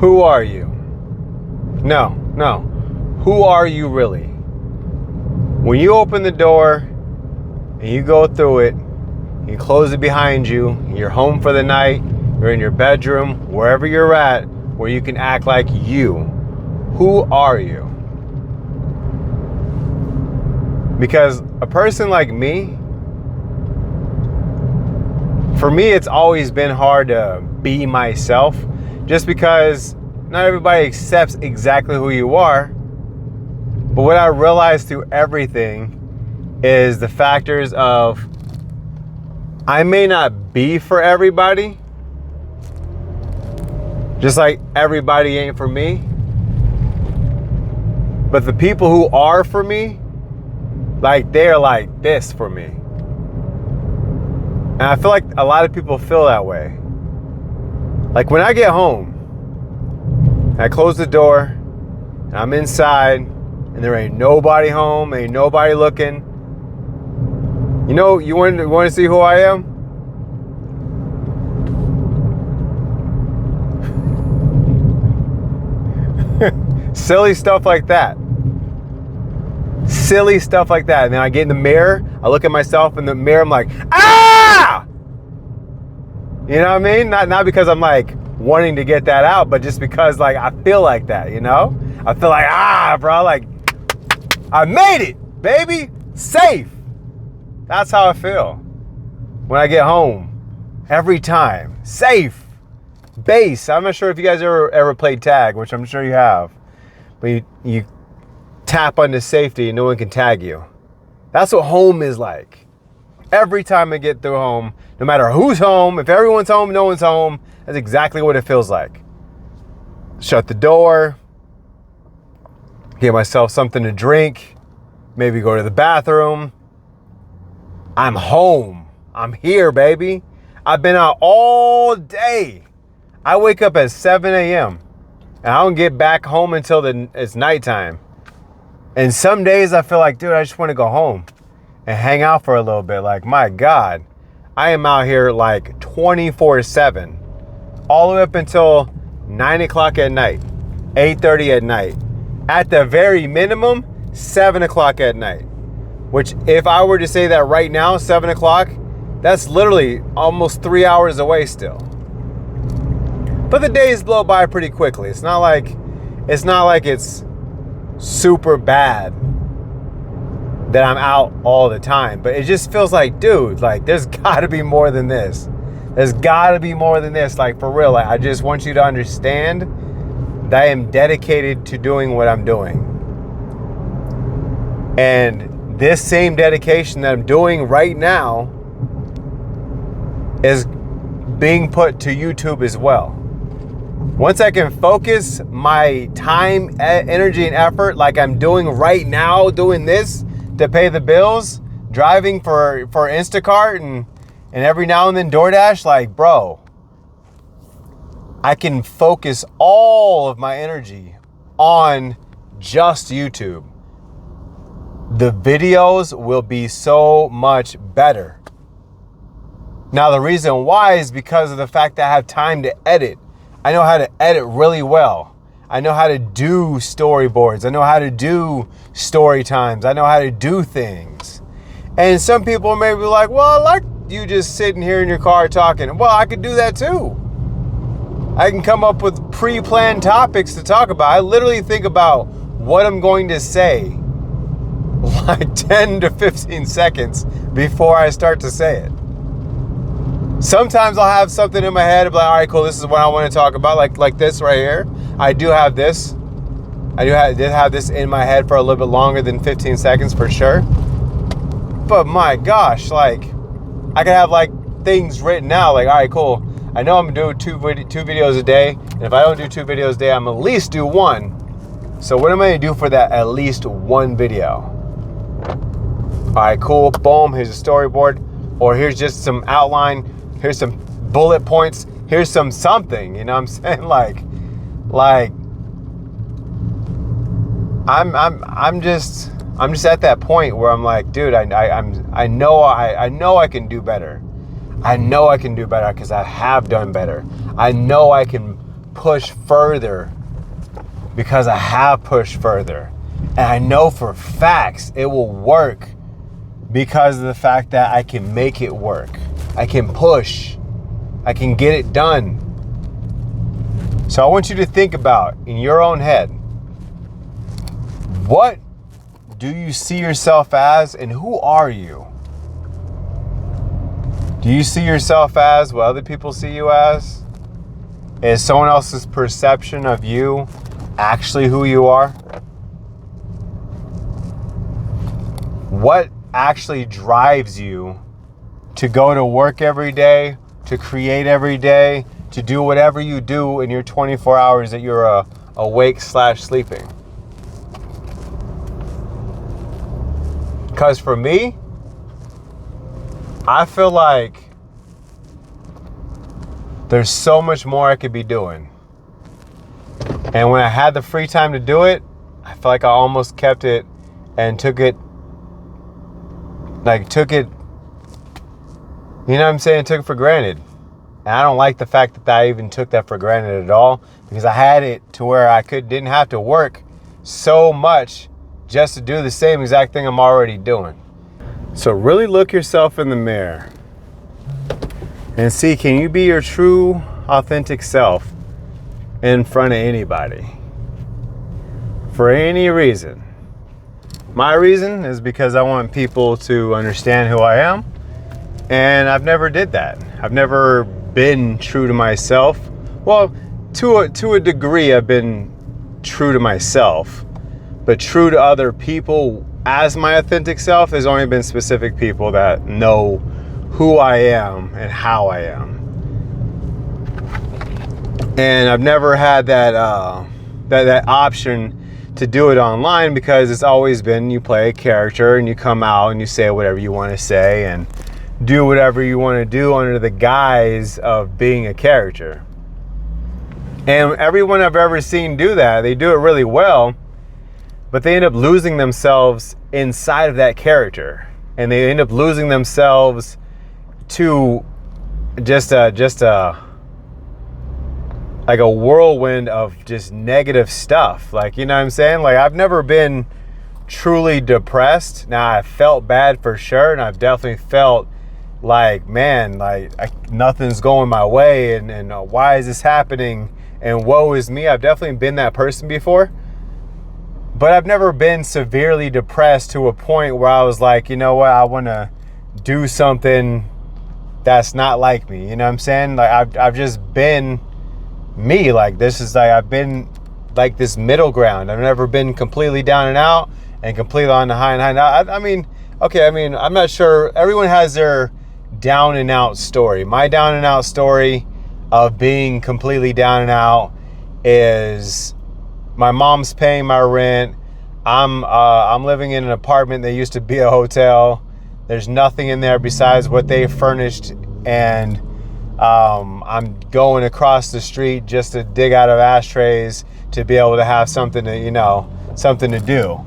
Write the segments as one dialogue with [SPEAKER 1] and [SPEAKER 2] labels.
[SPEAKER 1] Who are you? No. Who are you really? When you open the door and you go through it, you close it behind you, you're home for the night, you're in your bedroom, wherever you're at, where you can act like you. Who are you? Because a person like me, for me, it's always been hard to be myself, just because not everybody accepts exactly who you are. But what I realized through everything is the factors of I may not be for everybody, just like everybody ain't for me. But the people who are for me, like they're like this for me. And I feel like a lot of people feel that way. Like when I get home, I close the door, and I'm inside, and there ain't nobody home, ain't nobody looking. You know, you want to see who I am? Silly stuff like that. Silly stuff like that. And then I get in the mirror, I look at myself in the mirror, I'm like, ah! You know what I mean? Not because I'm like wanting to get that out, but just because like I feel like that, you know? I feel like, bro, like I made it, baby, safe. That's how I feel when I get home. Every time, safe, base. I'm not sure if you guys ever played tag, which I'm sure you have, but you tap onto safety and no one can tag you. That's what home is like. Every time I get through home, no matter who's home, if everyone's home, no one's home, that's exactly what it feels like. Shut the door, get myself something to drink, maybe go to the bathroom. I'm home. I'm here, baby. I've been out all day. I wake up at 7 a.m. and I don't get back home until it's nighttime. And some days I feel like, dude, I just want to go home and hang out for a little bit. Like, my God, I am out here like 24/7, all the way up until 9 o'clock at night, 8:30 at night. At the very minimum, 7 o'clock at night. Which, if I were to say that right now, 7 o'clock, that's literally almost 3 hours away still. But the days blow by pretty quickly. It's not like it's super bad that I'm out all the time. But it just feels like, dude, like there's gotta be more than this. There's gotta be more than this. Like, for real, like, I just want you to understand that I am dedicated to doing what I'm doing. And this same dedication that I'm doing right now is being put to YouTube as well. Once I can focus my time, energy, and effort like I'm doing right now, doing this to pay the bills, driving for Instacart and every now and then DoorDash, like, bro, I can focus all of my energy on just YouTube. The videos will be so much better. Now, the reason why is because of the fact that I have time to edit. I know how to edit really well. I know how to do storyboards. I know how to do story times. I know how to do things. And some people may be like, well, I like you just sitting here in your car talking. Well, I could do that too. I can come up with pre-planned topics to talk about. I literally think about what I'm going to say like 10 to 15 seconds before I start to say it. Sometimes I'll have something in my head, like, all right, cool, this is what I want to talk about, like this right here. I do have this. Did have this in my head for a little bit longer than 15 seconds for sure. But my gosh, like, I could have like things written out, like, all right, cool. I know I'm gonna do two videos a day, and if I don't do 2 videos a day, I'm at least do 1. So what am I gonna do for that at least 1 video? All right, cool, boom, here's a storyboard, or here's just some outline, here's some bullet points, here's some something, you know what I'm saying? Like I'm just at that point where I'm like, dude, I know I can do better. I know I can do better because I have done better. I know I can push further because I have pushed further. And I know for facts it will work because of the fact that I can make it work. I can push. I can get it done. So I want you to think about, in your own head, what do you see yourself as, and who are you? Do you see yourself as what other people see you as? Is someone else's perception of you actually who you are? What actually drives you to go to work every day, to create every day, to do whatever you do in your 24 hours that you're awake/sleeping? Because for me, I feel like there's so much more I could be doing. And when I had the free time to do it, I feel like I almost kept it and took it, you know what I'm saying? Took it for granted. And I don't like the fact that I even took that for granted at all, because I had it to where I didn't have to work so much just to do the same exact thing I'm already doing. So really look yourself in the mirror and see, can you be your true, authentic self in front of anybody? For any reason. My reason is because I want people to understand who I am, and I've never did that. I've never been true to myself. Well, to a degree I've been true to myself, but true to other people as my authentic self, there's only been specific people that know who I am and how I am. And I've never had that option to do it online, because it's always been you play a character and you come out and you say whatever you want to say and do whatever you want to do under the guise of being a character. And everyone I've ever seen do that, they do it really well, but they end up losing themselves inside of that character. And they end up losing themselves to just a whirlwind of just negative stuff. Like, you know what I'm saying? Like, I've never been truly depressed. Now, I felt bad for sure, and I've definitely felt like, man, nothing's going my way, and why is this happening, and woe is me. I've definitely been that person before, but I've never been severely depressed to a point where I was like, you know what, I want to do something that's not like me. You know what I'm saying? Like, I've just been me. Like, this is like, I've been like this middle ground. I've never been completely down and out and completely on the high and high. Now, I'm not sure. Everyone has their down and out story. My down and out story of being completely down and out is my mom's paying my rent. I'm living in an apartment that used to be a hotel. There's nothing in there besides what they furnished, and I'm going across the street just to dig out of ashtrays to be able to have something to do.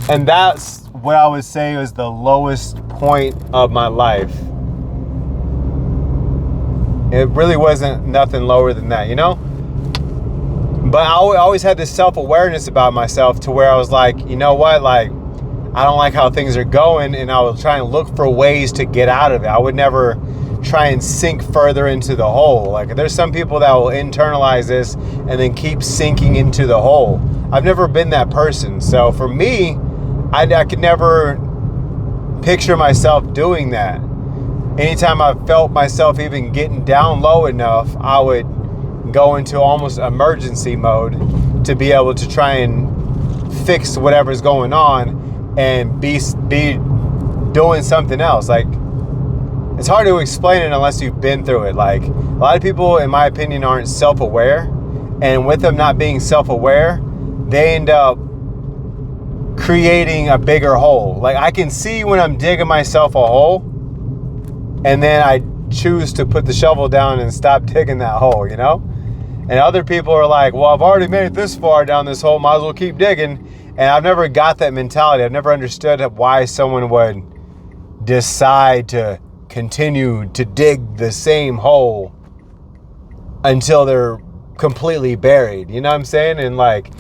[SPEAKER 1] And that's what I would say is the lowest point of my life. It really wasn't nothing lower than that, you know? But I always had this self-awareness about myself to where I was like, you know what? Like, I don't like how things are going, and I was trying to look for ways to get out of it. I would never try and sink further into the hole. Like, there's some people that will internalize this and then keep sinking into the hole. I've never been that person. So for me, I could never picture myself doing that. Anytime I felt myself even getting down low enough, I would go into almost emergency mode to be able to try and fix whatever's going on and be doing something else. Like, it's hard to explain it unless you've been through it. Like, a lot of people, in my opinion, aren't self-aware, and with them not being self-aware, they end up creating a bigger hole. Like, I can see when I'm digging myself a hole, and then I choose to put the shovel down and stop digging that hole, you know? And other people are like, well, I've already made it this far down this hole, might as well keep digging. And I've never got that mentality. I've never understood why someone would decide to continue to dig the same hole until they're completely buried. You know what I'm saying? And like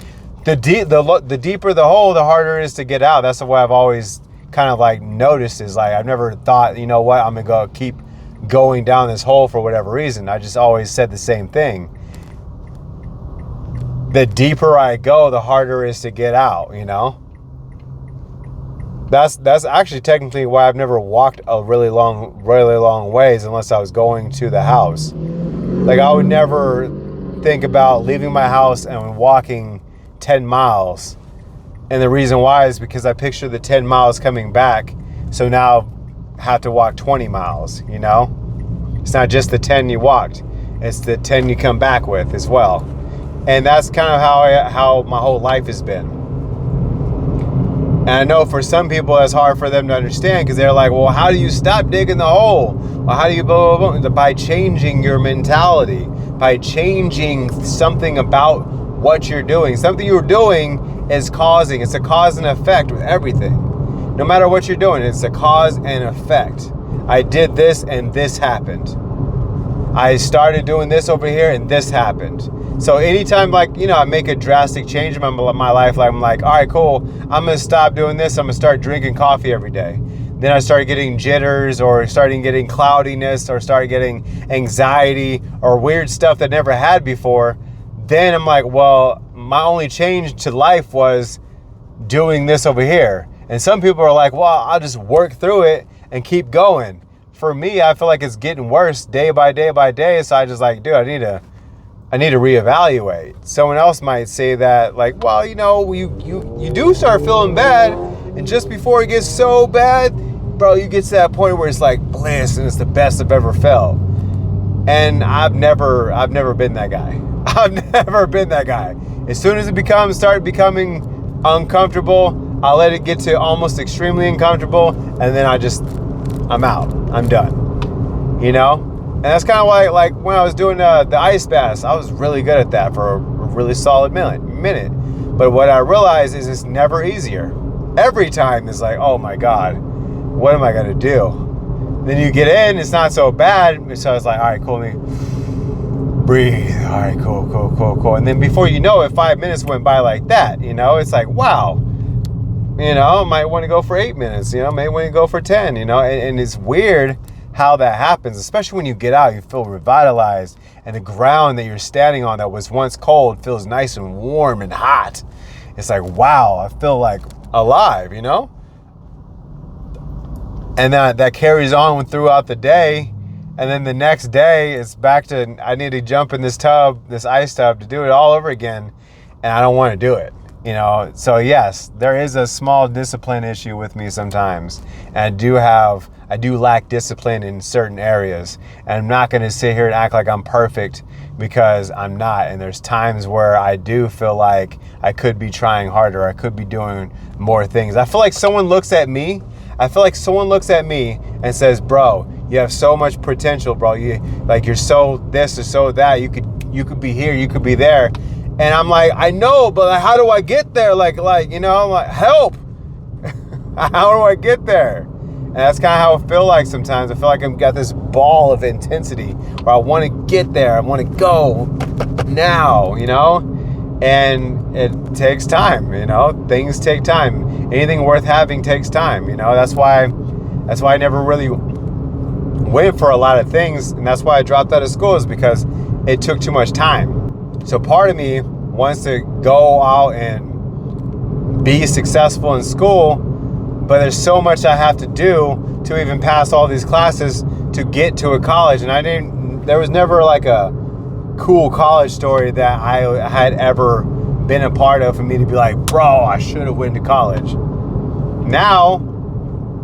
[SPEAKER 1] the deeper the hole, the harder it is to get out. That's what I've always kind of like noticed, is like I've never thought, you know what, I'm gonna keep going down this hole for whatever reason. I just always said the same thing. The deeper I go, the harder it is to get out, you know? That's actually technically why I've never walked a really long ways unless I was going to the house. Like I would never think about leaving my house and walking 10 miles. And the reason why is because I picture the 10 miles coming back. So now I have to walk 20 miles, you know? It's not just the 10 you walked. It's the 10 you come back with as well. And that's kind of how my whole life has been. And I know for some people that's hard for them to understand, because they're like, well, how do you stop digging the hole? Well, how do you blah, blah, blah? By changing your mentality, by changing something about what you're doing. Something you're doing is causing, it's a cause and effect with everything. No matter what you're doing, it's a cause and effect. I did this and this happened. I started doing this over here and this happened. So anytime, like, you know, I make a drastic change in my life, like I'm like, all right, cool, I'm going to stop doing this. I'm going to start drinking coffee every day. Then I started getting jitters, or starting getting cloudiness, or started getting anxiety or weird stuff that I never had before. Then I'm like, well, my only change to life was doing this over here. And some people are like, well, I'll just work through it and keep going. For me, I feel like it's getting worse day by day by day. So I just like, dude, I need to reevaluate. Someone else might say that, like, well, you know, you do start feeling bad, and just before it gets so bad, bro, you get to that point where it's like bliss and it's the best I've ever felt. And I've never been that guy. I've never been that guy. As soon as it start becoming uncomfortable, I'll let it get to almost extremely uncomfortable, and then I'm out. I'm done. You know? And that's kind of why, like, when I was doing the ice baths, I was really good at that for a really solid minute. But what I realized is it's never easier. Every time it's like, oh my God, what am I going to do? Then you get in, it's not so bad. So I was like, all right, cool, let me breathe. All right, cool. And then before you know it, 5 minutes went by like that. You know, it's like, wow. You know, might want to go for 8 minutes. You know, may want to go for 10. You know, and it's weird how that happens, especially when you get out, you feel revitalized, and the ground that you're standing on that was once cold feels nice and warm and hot. It's like, wow, I feel like alive, you know? And that carries on throughout the day. And then the next day, it's back to, I need to jump in this ice tub to do it all over again. And I don't want to do it, you know? So yes, there is a small discipline issue with me sometimes. And I do lack discipline in certain areas. And I'm not going to sit here and act like I'm perfect, because I'm not. And there's times where I do feel like I could be trying harder. I could be doing more things. I feel like someone looks at me and says, bro, you have so much potential, bro. You're so this or so that. You could be here, you could be there. And I'm like, I know, but how do I get there? Like, you know, I'm like, help. How do I get there? And that's kind of how I feel like sometimes. I feel like I've got this ball of intensity where I want to get there. I want to go now, you know? And it takes time, you know? Things take time. Anything worth having takes time, you know? That's why I never really went for a lot of things. And that's why I dropped out of school, is because it took too much time. So part of me wants to go out and be successful in school, but there's so much I have to do to even pass all these classes to get to a college. And there was never like a cool college story that I had ever been a part of for me to be like, bro, I should have went to college. Now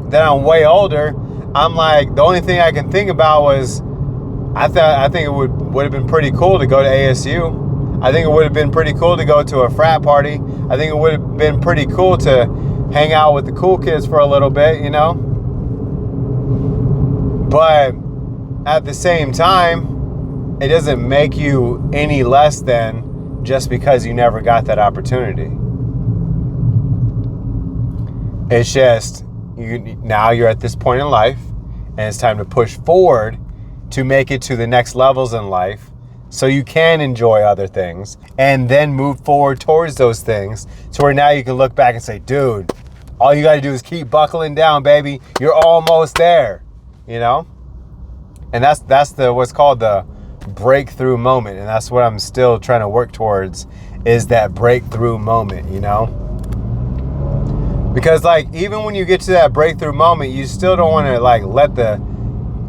[SPEAKER 1] that I'm way older, I'm like, the only thing I can think about was, I think it would have been pretty cool to go to ASU. I think it would have been pretty cool to go to a frat party. I think it would have been pretty cool to hang out with the cool kids for a little bit, you know? But at the same time, it doesn't make you any less than just because you never got that opportunity. It's just, now you're at this point in life, and it's time to push forward to make it to the next levels in life, so you can enjoy other things and then move forward towards those things to where now you can look back and say, dude, all you got to do is keep buckling down, baby. You're almost there, you know? And that's the what's called the breakthrough moment. And that's what I'm still trying to work towards, is that breakthrough moment, you know? Because like, even when you get to that breakthrough moment, you still don't want to like let the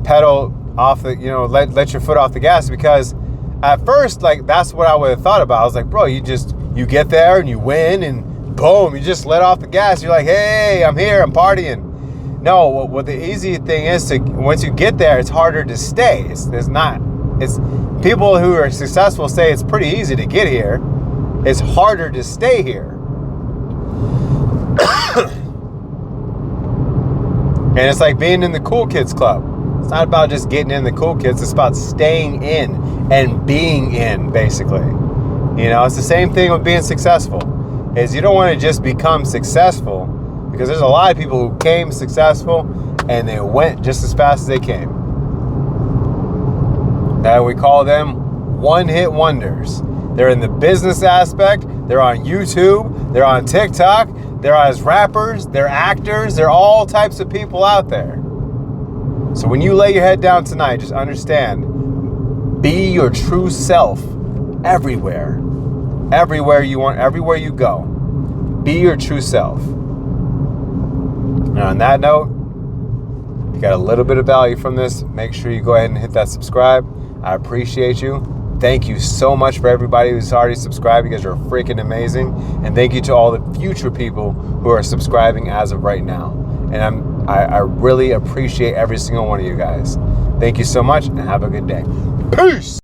[SPEAKER 1] pedal off the, you know, let your foot off the gas, because at first, like, that's what I would have thought about. I was like, bro, you get there and you win and boom, you just let off the gas. You're like, hey, I'm here, I'm partying. No, what the easy thing is, to once you get there, it's harder to stay. It's people who are successful say it's pretty easy to get here. It's harder to stay here. And it's like being in the cool kids club. It's not about just getting in the cool kids. It's about staying in and being in, basically. You know, it's the same thing with being successful. Is you don't want to just become successful, because there's a lot of people who came successful and they went just as fast as they came. And we call them one-hit wonders. They're in the business aspect. They're on YouTube. They're on TikTok. They're as rappers. They're actors. They're all types of people out there. So when you lay your head down tonight, just understand, be your true self everywhere. Everywhere you want, everywhere you go. Be your true self. And on that note, if you got a little bit of value from this, make sure you go ahead and hit that subscribe. I appreciate you. Thank you so much for everybody who's already subscribed. You guys are freaking amazing. And thank you to all the future people who are subscribing as of right now. And I really appreciate every single one of you guys. Thank you so much and have a good day. Peace!